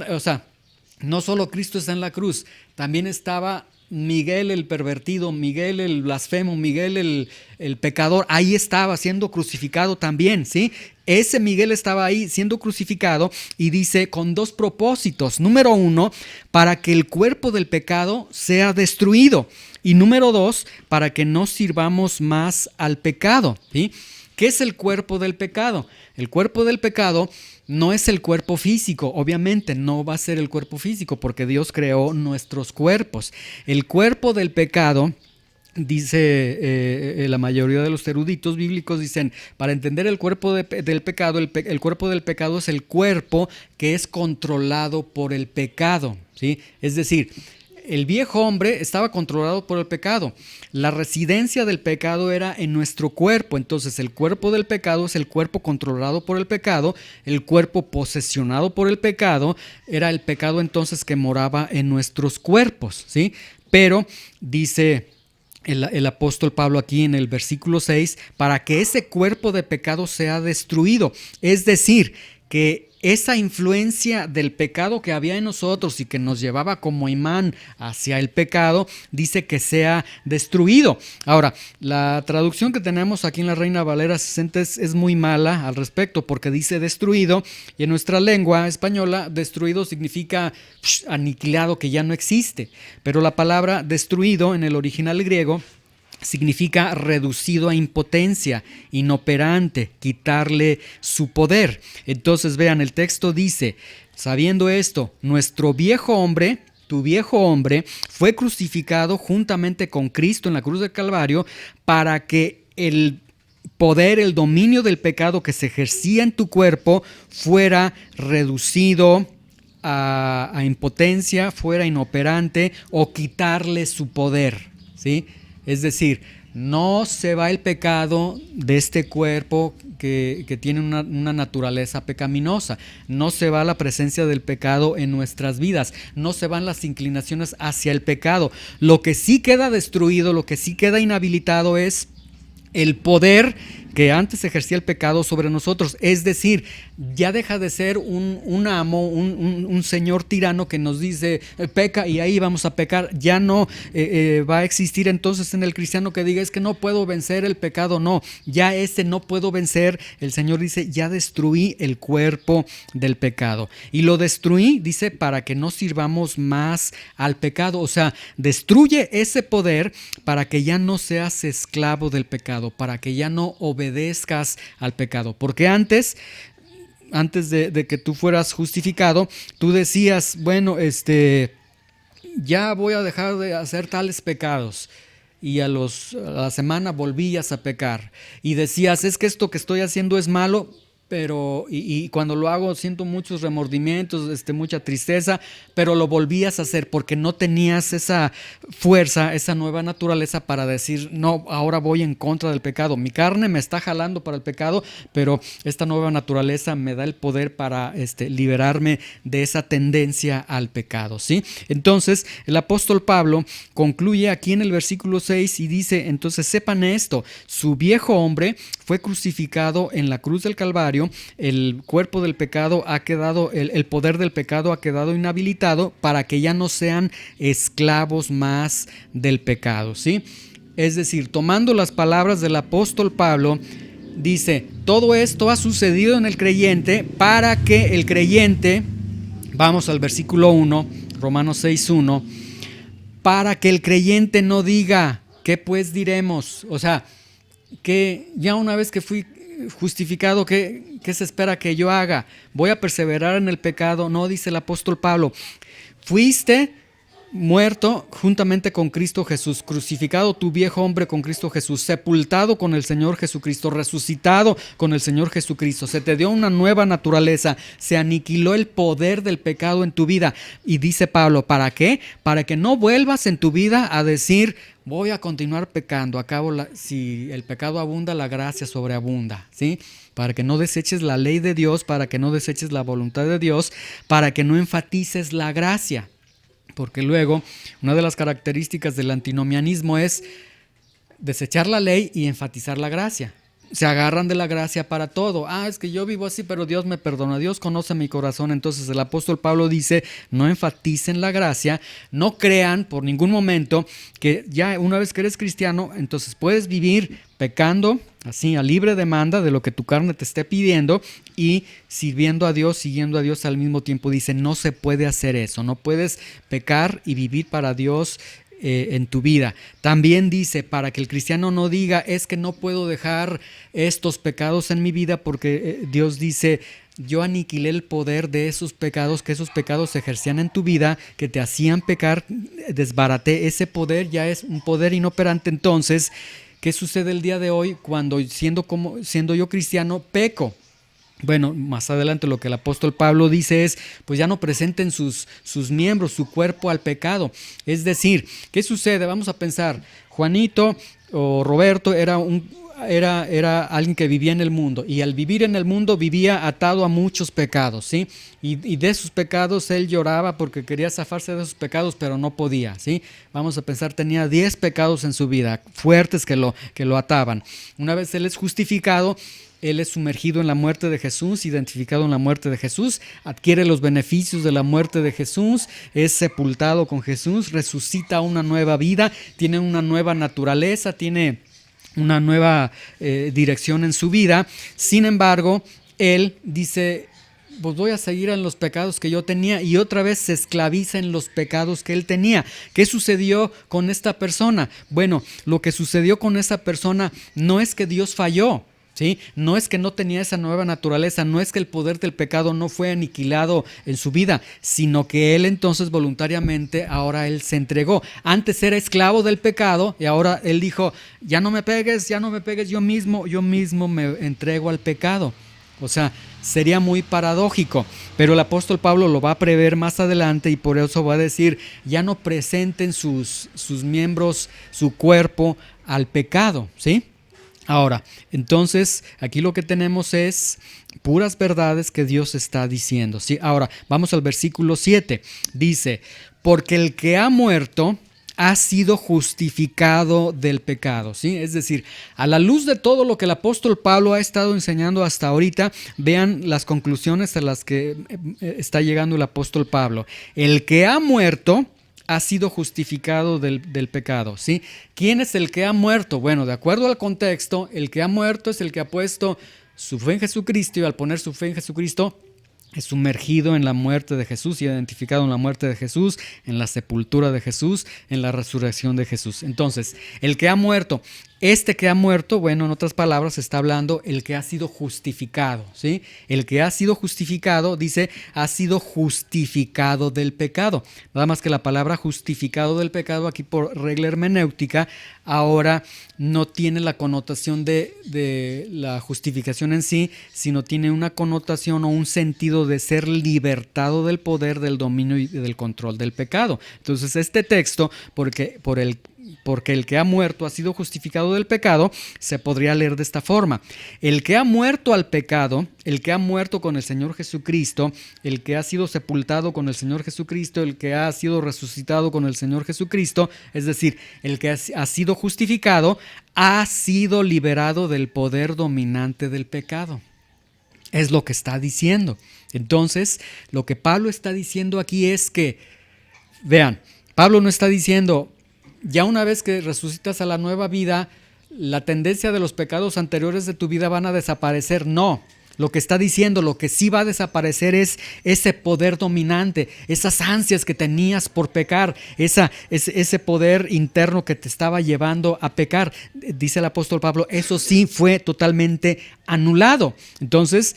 S1: no solo Cristo está en la cruz, también estaba Miguel el pervertido, Miguel el blasfemo, Miguel el pecador, ahí estaba siendo crucificado también, ¿sí? Ese Miguel estaba ahí siendo crucificado, y dice con dos propósitos. Número 1, para que el cuerpo del pecado sea destruido. Y número 2, para que no sirvamos más al pecado, ¿sí? ¿Qué es el cuerpo del pecado? El cuerpo del pecado no es el cuerpo físico, obviamente no va a ser el cuerpo físico porque Dios creó nuestros cuerpos. El cuerpo del pecado, dice la mayoría de los eruditos bíblicos, dicen, para entender el cuerpo del pecado, el cuerpo del pecado es el cuerpo que es controlado por el pecado, ¿sí? Es decir, el viejo hombre estaba controlado por el pecado. La residencia del pecado era en nuestro cuerpo. Entonces el cuerpo del pecado es el cuerpo controlado por el pecado. El cuerpo posesionado por el pecado era el pecado entonces que moraba en nuestros cuerpos, ¿sí? Pero dice el apóstol Pablo aquí en el versículo 6, para que ese cuerpo de pecado sea destruido. Es decir, que esa influencia del pecado que había en nosotros y que nos llevaba como imán hacia el pecado, dice que sea destruido. Ahora, la traducción que tenemos aquí en la Reina Valera 60 es muy mala al respecto, porque dice destruido, y en nuestra lengua española destruido significa aniquilado, que ya no existe. Pero la palabra destruido en el original griego significa reducido a impotencia, inoperante, quitarle su poder. Entonces vean, el texto dice, sabiendo esto, nuestro viejo hombre, tu viejo hombre, fue crucificado juntamente con Cristo en la cruz del Calvario para que el poder, el dominio del pecado que se ejercía en tu cuerpo fuera reducido a impotencia, fuera inoperante o quitarle su poder, ¿sí? Es decir, no se va el pecado de este cuerpo que tiene una naturaleza pecaminosa. No se va la presencia del pecado en nuestras vidas. No se van las inclinaciones hacia el pecado. Lo que sí queda destruido, lo que sí queda inhabilitado es el poder que antes ejercía el pecado sobre nosotros. Es decir, ya deja de ser un amo, un señor tirano que nos dice peca y ahí vamos a pecar. Ya no va a existir entonces en el cristiano que diga es que no puedo vencer el pecado. No, ya no puedo vencer. El Señor dice ya destruí el cuerpo del pecado. Y lo destruí, dice, para que no sirvamos más al pecado. O sea, destruye ese poder para que ya no seas esclavo del pecado, para que ya no obedezcas al pecado. Porque antes de que tú fueras justificado, tú decías, bueno, ya voy a dejar de hacer tales pecados. Y a la semana volvías a pecar. Y decías, es que esto que estoy haciendo es malo, pero y cuando lo hago siento muchos remordimientos, mucha tristeza, pero lo volvías a hacer porque no tenías esa fuerza, esa nueva naturaleza para decir, no, ahora voy en contra del pecado. Mi carne me está jalando para el pecado, pero esta nueva naturaleza me da el poder para liberarme de esa tendencia al pecado, ¿sí? Entonces, el apóstol Pablo concluye aquí en el versículo 6 y dice, entonces sepan esto, su viejo hombre fue crucificado en la cruz del Calvario. El cuerpo del pecado ha quedado, el poder del pecado ha quedado inhabilitado para que ya no sean esclavos más del pecado, ¿sí? Es decir, tomando las palabras del apóstol Pablo, dice, todo esto ha sucedido en el creyente para que el creyente, vamos al versículo 1, Romanos 6:1, para que el creyente no diga, ¿qué pues diremos? O sea, que ya una vez que fui justificado, ¿qué se espera que yo haga? ¿Voy a perseverar en el pecado? No, dice el apóstol Pablo, fuiste muerto juntamente con Cristo Jesús, crucificado tu viejo hombre con Cristo Jesús, sepultado con el Señor Jesucristo, resucitado con el Señor Jesucristo, se te dio una nueva naturaleza, se aniquiló el poder del pecado en tu vida. Y dice Pablo, ¿para qué? Para que no vuelvas en tu vida a decir, voy a continuar pecando, si el pecado abunda, la gracia sobreabunda, ¿sí? Para que no deseches la ley de Dios, para que no deseches la voluntad de Dios, para que no enfatices la gracia. Porque luego, una de las características del antinomianismo es desechar la ley y enfatizar la gracia. Se agarran de la gracia para todo. Es que yo vivo así, pero Dios me perdona, Dios conoce mi corazón. Entonces el apóstol Pablo dice, no enfaticen la gracia, no crean por ningún momento que ya una vez que eres cristiano, entonces puedes vivir pecando así a libre demanda de lo que tu carne te esté pidiendo y sirviendo a Dios, siguiendo a Dios al mismo tiempo. Dice, no se puede hacer eso, no puedes pecar y vivir para Dios en tu vida. También dice, para que el cristiano no diga, es que no puedo dejar estos pecados en mi vida porque Dios dice, yo aniquilé el poder de esos pecados, que esos pecados se ejercían en tu vida, que te hacían pecar, desbaraté ese poder, ya es un poder inoperante. Entonces, ¿qué sucede el día de hoy cuando siendo yo cristiano peco? Bueno, más adelante lo que el apóstol Pablo dice es, pues ya no presenten sus miembros, su cuerpo al pecado. Es decir, ¿qué sucede? Vamos a pensar, Juanito o Roberto era alguien que vivía en el mundo, y al vivir en el mundo vivía atado a muchos pecados, ¿sí? Y de sus pecados él lloraba porque quería zafarse de esos pecados, pero no podía, ¿sí? Vamos a pensar, tenía 10 pecados en su vida, fuertes que lo ataban. Una vez él es justificado, él es sumergido en la muerte de Jesús, identificado en la muerte de Jesús, adquiere los beneficios de la muerte de Jesús, es sepultado con Jesús, resucita una nueva vida, tiene una nueva naturaleza, tiene una nueva dirección en su vida. Sin embargo, él dice, pues voy a seguir en los pecados que yo tenía, y otra vez se esclaviza en los pecados que él tenía. ¿Qué sucedió con esta persona? Bueno, lo que sucedió con esa persona no es que Dios falló, ¿sí? No es que no tenía esa nueva naturaleza, no es que el poder del pecado no fue aniquilado en su vida, sino que él entonces voluntariamente ahora él se entregó. Antes era esclavo del pecado y ahora él dijo, ya no me pegues, yo mismo me entrego al pecado. O sea, sería muy paradójico, pero el apóstol Pablo lo va a prever más adelante y por eso va a decir, ya no presenten sus miembros, su cuerpo al pecado, ¿sí? Ahora, entonces, aquí lo que tenemos es puras verdades que Dios está diciendo, ¿sí? Ahora, vamos al versículo 7. Dice, porque el que ha muerto ha sido justificado del pecado, ¿sí? Es decir, a la luz de todo lo que el apóstol Pablo ha estado enseñando hasta ahorita, vean las conclusiones a las que está llegando el apóstol Pablo. El que ha muerto ha sido justificado del pecado, ¿sí? ¿Quién es el que ha muerto? Bueno, de acuerdo al contexto, el que ha muerto es el que ha puesto su fe en Jesucristo, y al poner su fe en Jesucristo es sumergido en la muerte de Jesús, identificado en la muerte de Jesús, en la sepultura de Jesús, en la resurrección de Jesús. Entonces, el que ha muerto, este que ha muerto, bueno, en otras palabras, está hablando el que ha sido justificado, ¿sí? El que ha sido justificado, dice, ha sido justificado del pecado. Nada más que la palabra justificado del pecado, aquí por regla hermenéutica, ahora no tiene la connotación de la justificación en sí, sino tiene una connotación o un sentido de ser libertado del poder, del dominio y del control del pecado. Entonces, este texto, porque el que ha muerto ha sido justificado del pecado, se podría leer de esta forma. El que ha muerto al pecado, el que ha muerto con el Señor Jesucristo, el que ha sido sepultado con el Señor Jesucristo, el que ha sido resucitado con el Señor Jesucristo, es decir, el que ha sido justificado, ha sido liberado del poder dominante del pecado. Es lo que está diciendo. Entonces, lo que Pablo está diciendo aquí es que, vean, Pablo no está diciendo, ya una vez que resucitas a la nueva vida, la tendencia de los pecados anteriores de tu vida van a desaparecer. No, lo que está diciendo, lo que sí va a desaparecer es ese poder dominante, esas ansias que tenías por pecar, ese poder interno que te estaba llevando a pecar. Dice el apóstol Pablo, eso sí fue totalmente anulado. Entonces,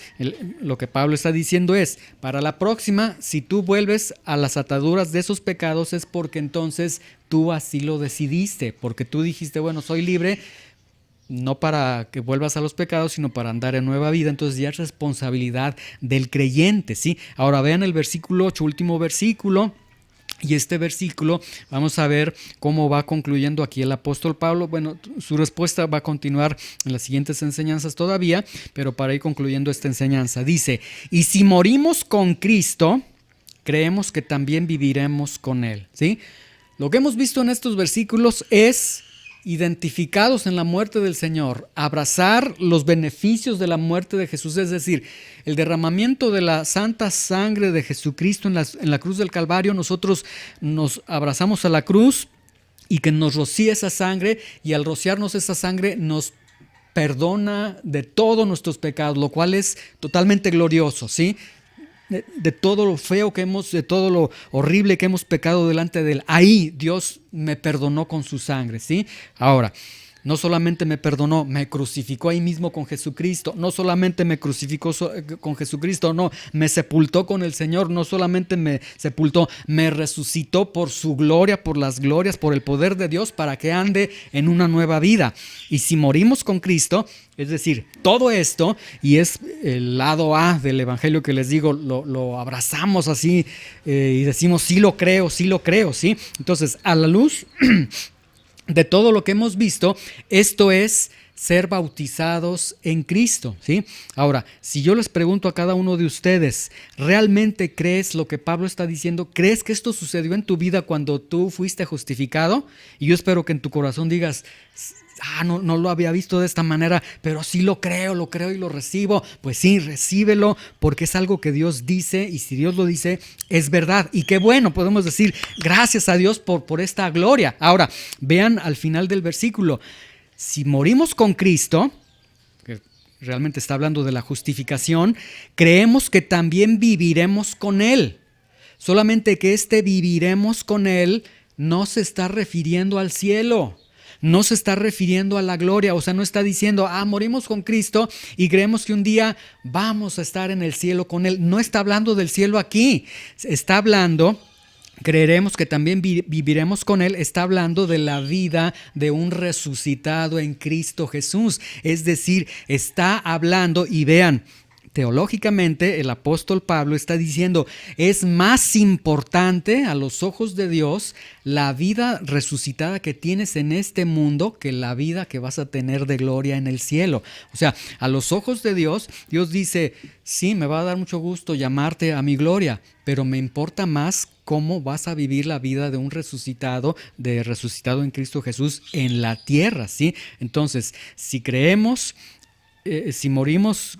S1: lo que Pablo está diciendo es, para la próxima, si tú vuelves a las ataduras de esos pecados, es porque entonces tú así lo decidiste, porque tú dijiste, bueno, soy libre, no para que vuelvas a los pecados, sino para andar en nueva vida. Entonces ya es responsabilidad del creyente, ¿sí? Ahora vean el versículo 8, último versículo. Y este versículo, vamos a ver cómo va concluyendo aquí el apóstol Pablo. Bueno, su respuesta va a continuar en las siguientes enseñanzas todavía, pero para ir concluyendo esta enseñanza, dice, y si morimos con Cristo, creemos que también viviremos con Él, ¿sí? Lo que hemos visto en estos versículos es, identificados en la muerte del Señor, abrazar los beneficios de la muerte de Jesús, es decir, el derramamiento de la santa sangre de Jesucristo en la cruz del Calvario. Nosotros nos abrazamos a la cruz y que nos rocíe esa sangre, y al rociarnos esa sangre nos perdona de todos nuestros pecados, lo cual es totalmente glorioso, ¿sí? De todo lo feo que hemos, de todo lo horrible que hemos pecado delante de Él. Ahí Dios me perdonó con su sangre, ¿sí? Ahora, No solamente me perdonó, me crucificó ahí mismo con Jesucristo. No solamente me crucificó con Jesucristo, no, me sepultó con el Señor. No solamente me sepultó, me resucitó por su gloria, por las glorias, por el poder de Dios, para que ande en una nueva vida. Y si morimos con Cristo, es decir, todo esto, y es el lado A del Evangelio que les digo, lo abrazamos así y decimos, sí lo creo, ¿sí? Entonces, a la luz de todo lo que hemos visto, esto es ser bautizados en Cristo, ¿sí? Ahora, si yo les pregunto a cada uno de ustedes, ¿realmente crees lo que Pablo está diciendo? ¿Crees que esto sucedió en tu vida cuando tú fuiste justificado? Y yo espero que en tu corazón digas, no lo había visto de esta manera, pero sí lo creo y lo recibo. Pues sí, recíbelo, porque es algo que Dios dice, y si Dios lo dice, es verdad. Y qué bueno, podemos decir gracias a Dios por esta gloria. Ahora, vean al final del versículo, si morimos con Cristo, que realmente está hablando de la justificación, creemos que también viviremos con Él. Solamente que viviremos con Él no se está refiriendo al cielo. No se está refiriendo a la gloria, o sea, no está diciendo, morimos con Cristo y creemos que un día vamos a estar en el cielo con Él. No está hablando del cielo aquí, está hablando, creeremos que también viviremos con Él, está hablando de la vida de un resucitado en Cristo Jesús. Es decir, está hablando, y vean, teológicamente el apóstol Pablo está diciendo, es más importante a los ojos de Dios la vida resucitada que tienes en este mundo que la vida que vas a tener de gloria en el cielo. O sea, a los ojos de Dios, Dios dice, sí, me va a dar mucho gusto llamarte a mi gloria, pero me importa más cómo vas a vivir la vida de un resucitado en Cristo Jesús en la tierra, ¿sí? Entonces, si creemos, si morimos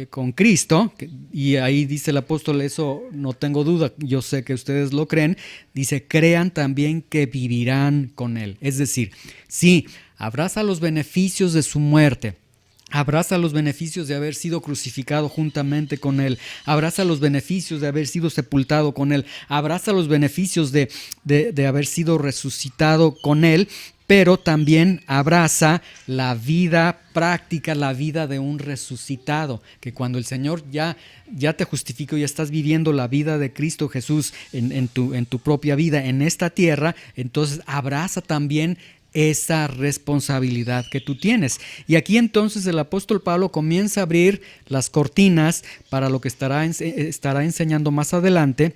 S1: con Cristo, y ahí dice el apóstol, eso no tengo duda, yo sé que ustedes lo creen, dice, crean también que vivirán con Él. Es decir, sí, abraza los beneficios de su muerte, abraza los beneficios de haber sido crucificado juntamente con Él, abraza los beneficios de haber sido sepultado con Él, abraza los beneficios de haber sido resucitado con Él, pero también abraza la vida práctica, la vida de un resucitado, que cuando el Señor ya te justificó, ya estás viviendo la vida de Cristo Jesús en tu propia vida en esta tierra, entonces abraza también esa responsabilidad que tú tienes. Y aquí entonces el apóstol Pablo comienza a abrir las cortinas para lo que estará enseñando más adelante,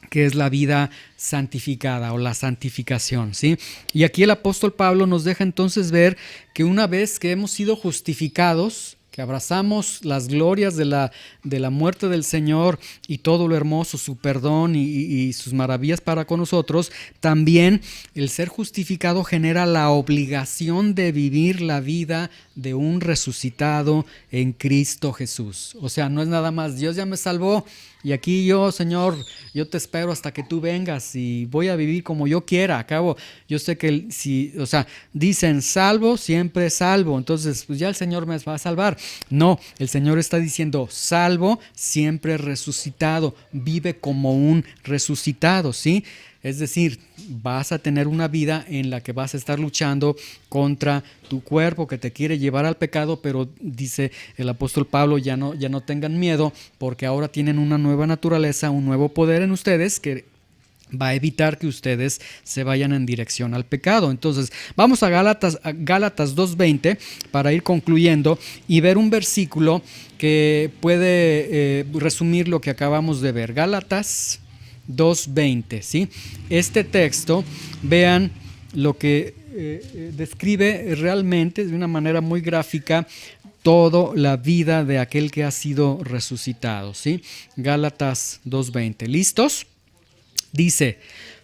S1: que es la vida santificada o la santificación, ¿sí? Y aquí el apóstol Pablo nos deja entonces ver que una vez que hemos sido justificados, que abrazamos las glorias de la muerte del Señor y todo lo hermoso, su perdón y sus maravillas para con nosotros, también el ser justificado genera la obligación de vivir la vida de un resucitado en Cristo Jesús. O sea, no es nada más, Dios ya me salvó y aquí yo, Señor, yo te espero hasta que tú vengas y voy a vivir como yo quiera. Acabo, yo sé que dicen salvo, siempre salvo, entonces pues ya el Señor me va a salvar. No, el Señor está diciendo salvo, siempre resucitado, vive como un resucitado, ¿sí? Es decir, vas a tener una vida en la que vas a estar luchando contra tu cuerpo que te quiere llevar al pecado, pero dice el apóstol Pablo, ya no tengan miedo, porque ahora tienen una nueva naturaleza, un nuevo poder en ustedes que va a evitar que ustedes se vayan en dirección al pecado. Entonces, vamos a Gálatas 2:20 para ir concluyendo y ver un versículo que puede resumir lo que acabamos de ver. Gálatas 2:20, ¿sí? Este texto, vean lo que describe realmente de una manera muy gráfica toda la vida de aquel que ha sido resucitado, ¿sí? Gálatas 2:20, ¿listos? Dice,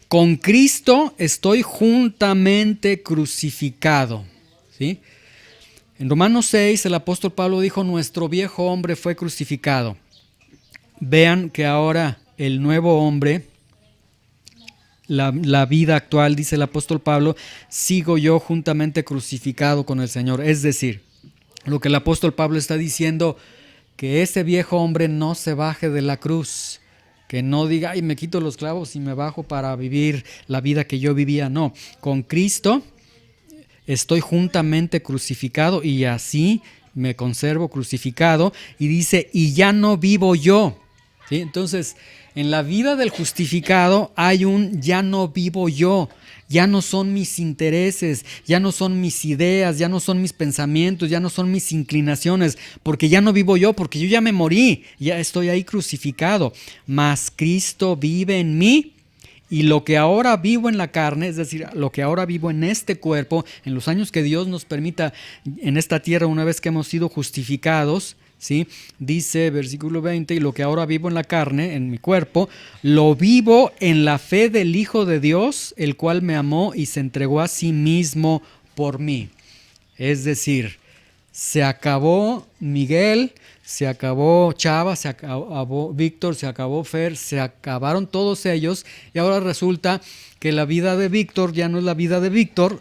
S1: con Cristo estoy juntamente crucificado, ¿sí? En Romanos 6 el apóstol Pablo dijo, nuestro viejo hombre fue crucificado. Vean que ahora el nuevo hombre, la vida actual, dice el apóstol Pablo, sigo yo juntamente crucificado con el Señor. Es decir, lo que el apóstol Pablo está diciendo, que ese viejo hombre no se baje de la cruz, que no diga, ay, me quito los clavos y me bajo para vivir la vida que yo vivía. No, con Cristo estoy juntamente crucificado y así me conservo crucificado. Y dice, y ya no vivo yo. ¿Sí? Entonces, en la vida del justificado hay un ya no vivo yo. Ya no son mis intereses, ya no son mis ideas, ya no son mis pensamientos, ya no son mis inclinaciones, porque ya no vivo yo, porque yo ya me morí, ya estoy ahí crucificado. Mas Cristo vive en mí. Y lo que ahora vivo en la carne, es decir, lo que ahora vivo en este cuerpo, en los años que Dios nos permita en esta tierra, una vez que hemos sido justificados, ¿sí? Dice versículo 20, y lo que ahora vivo en la carne, en mi cuerpo, lo vivo en la fe del Hijo de Dios, el cual me amó y se entregó a sí mismo por mí. Es decir, se acabó Miguel, se acabó Chava, se acabó Víctor, se acabó Fer, se acabaron todos ellos y ahora resulta que la vida de Víctor ya no es la vida de Víctor,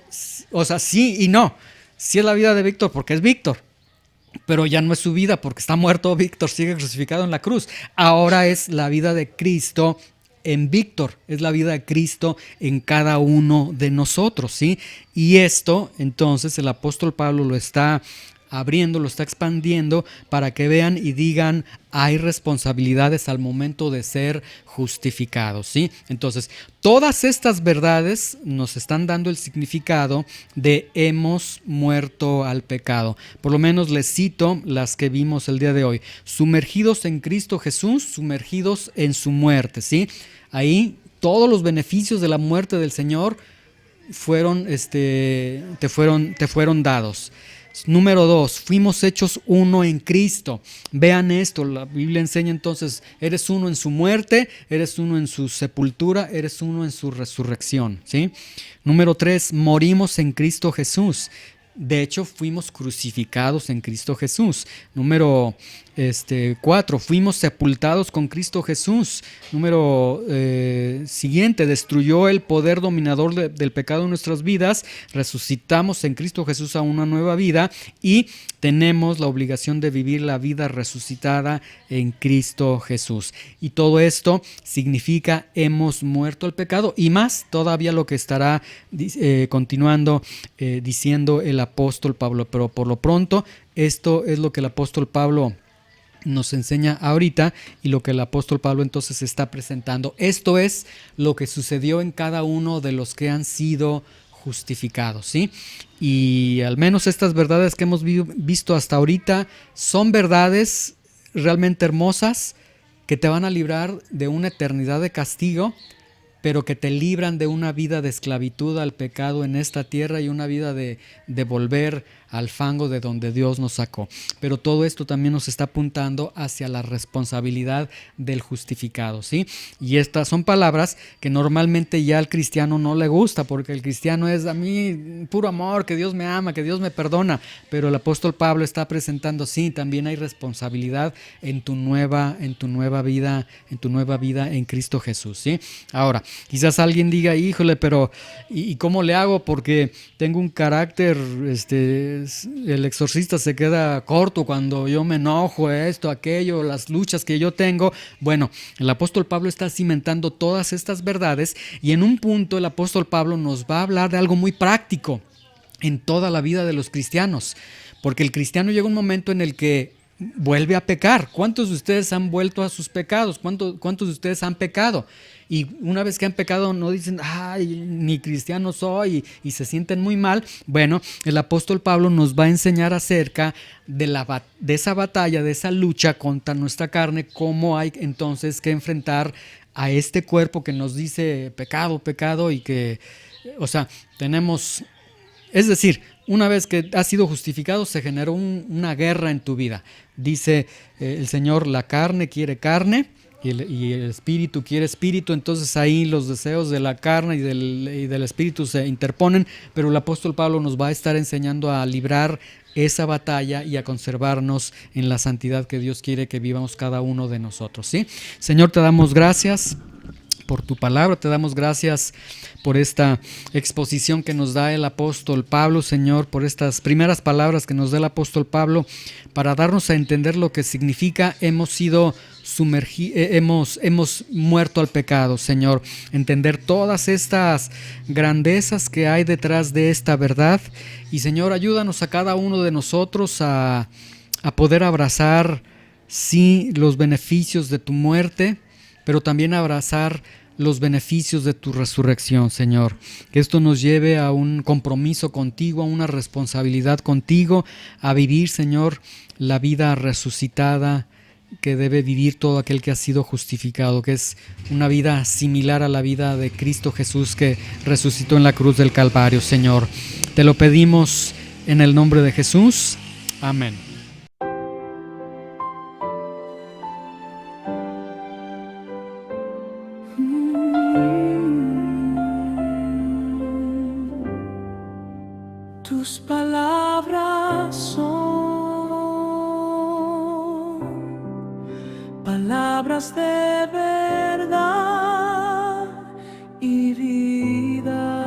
S1: o sea, sí y no, sí es la vida de Víctor porque es Víctor, pero ya no es su vida porque está muerto Víctor, sigue crucificado en la cruz. Ahora es la vida de Cristo en Víctor, es la vida de Cristo en cada uno de nosotros, ¿sí? Y esto, entonces, el apóstol Pablo lo está abriendo, lo está expandiendo para que vean y digan, hay responsabilidades al momento de ser justificados, ¿sí? Entonces, todas estas verdades nos están dando el significado de hemos muerto al pecado. Por lo menos les cito las que vimos el día de hoy. Sumergidos en Cristo Jesús, sumergidos en su muerte, ¿sí? Ahí todos los beneficios de la muerte del Señor te fueron dados. Número 2, fuimos hechos uno en Cristo. Vean esto, la Biblia enseña entonces, eres uno en su muerte, eres uno en su sepultura, eres uno en su resurrección, ¿sí? Número 3, morimos en Cristo Jesús. De hecho, fuimos crucificados en Cristo Jesús. Número 4, fuimos sepultados con Cristo Jesús. Número siguiente, destruyó el poder dominador del pecado en nuestras vidas. Resucitamos en Cristo Jesús a una nueva vida y tenemos la obligación de vivir la vida resucitada en Cristo Jesús. Y todo esto significa hemos muerto al pecado y más todavía lo que estará continuando diciendo el apóstol Pablo. Pero por lo pronto, esto es lo que el apóstol Pablo nos enseña ahorita y lo que el apóstol Pablo entonces está presentando. Esto es lo que sucedió en cada uno de los que han sido justificados, ¿sí? Y al menos estas verdades que hemos visto hasta ahorita son verdades realmente hermosas que te van a librar de una eternidad de castigo, pero que te libran de una vida de esclavitud al pecado en esta tierra y una vida de volver al fango de donde Dios nos sacó. Pero todo esto también nos está apuntando hacia la responsabilidad del justificado, ¿sí? Y estas son palabras que normalmente ya al cristiano no le gusta, porque el cristiano es a mí puro amor, que Dios me ama, que Dios me perdona. Pero el apóstol Pablo está presentando, sí, también hay responsabilidad en tu nueva vida en Cristo Jesús, ¿sí? Ahora, quizás alguien diga, híjole, pero ¿y cómo le hago? Porque tengo un carácter, el exorcista se queda corto cuando yo me enojo, esto, aquello, las luchas que yo tengo. Bueno, el apóstol Pablo está cimentando todas estas verdades y en un punto el apóstol Pablo nos va a hablar de algo muy práctico en toda la vida de los cristianos, porque el cristiano llega un momento en el que vuelve a pecar. ¿Cuántos de ustedes han vuelto a sus pecados? ¿Cuántos de ustedes han pecado? Y una vez que han pecado no dicen, ay, ni cristiano soy, y se sienten muy mal. Bueno, el apóstol Pablo nos va a enseñar acerca de esa batalla, de esa lucha contra nuestra carne, cómo hay entonces que enfrentar a este cuerpo que nos dice pecado, pecado, y que, o sea, tenemos, es decir, una vez que has sido justificado se generó una guerra en tu vida. Dice el Señor, la carne quiere carne y el espíritu quiere espíritu, entonces ahí los deseos de la carne y del espíritu se interponen, pero el apóstol Pablo nos va a estar enseñando a librar esa batalla y a conservarnos en la santidad que Dios quiere que vivamos cada uno de nosotros, ¿sí? Señor, te damos gracias por tu palabra, te damos gracias por esta exposición que nos da el apóstol Pablo, Señor, por estas primeras palabras que nos da el apóstol Pablo para darnos a entender lo que significa hemos sido hemos muerto al pecado, Señor. Entender todas estas grandezas que hay detrás de esta verdad. Y, Señor, ayúdanos a cada uno de nosotros a poder abrazar, sí, los beneficios de tu muerte, pero también abrazar los beneficios de tu resurrección, Señor. Que esto nos lleve a un compromiso contigo, a una responsabilidad contigo, a vivir, Señor, la vida resucitada que debe vivir todo aquel que ha sido justificado, que es una vida similar a la vida de Cristo Jesús que resucitó en la cruz del Calvario, Señor. Te lo pedimos en el nombre de Jesús. Amén.
S2: Tus palabras son palabras de verdad y vida.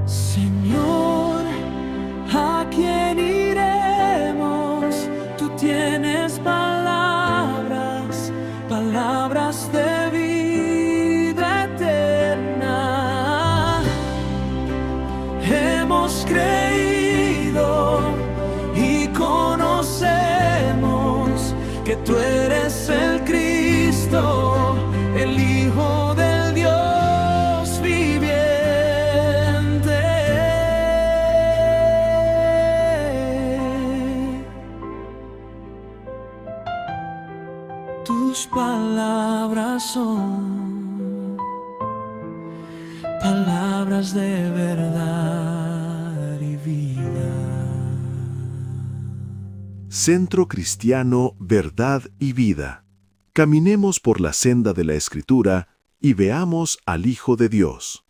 S2: Señor, ¿a quién iremos? Tú tienes palabras de vida eterna. Hemos creído y conocemos que tú eres el Cristo, el Hijo del Dios viviente. Tus palabras son palabras de verdad y vida.
S3: Centro Cristiano Verdad y Vida. Caminemos por la senda de la Escritura y veamos al Hijo de Dios.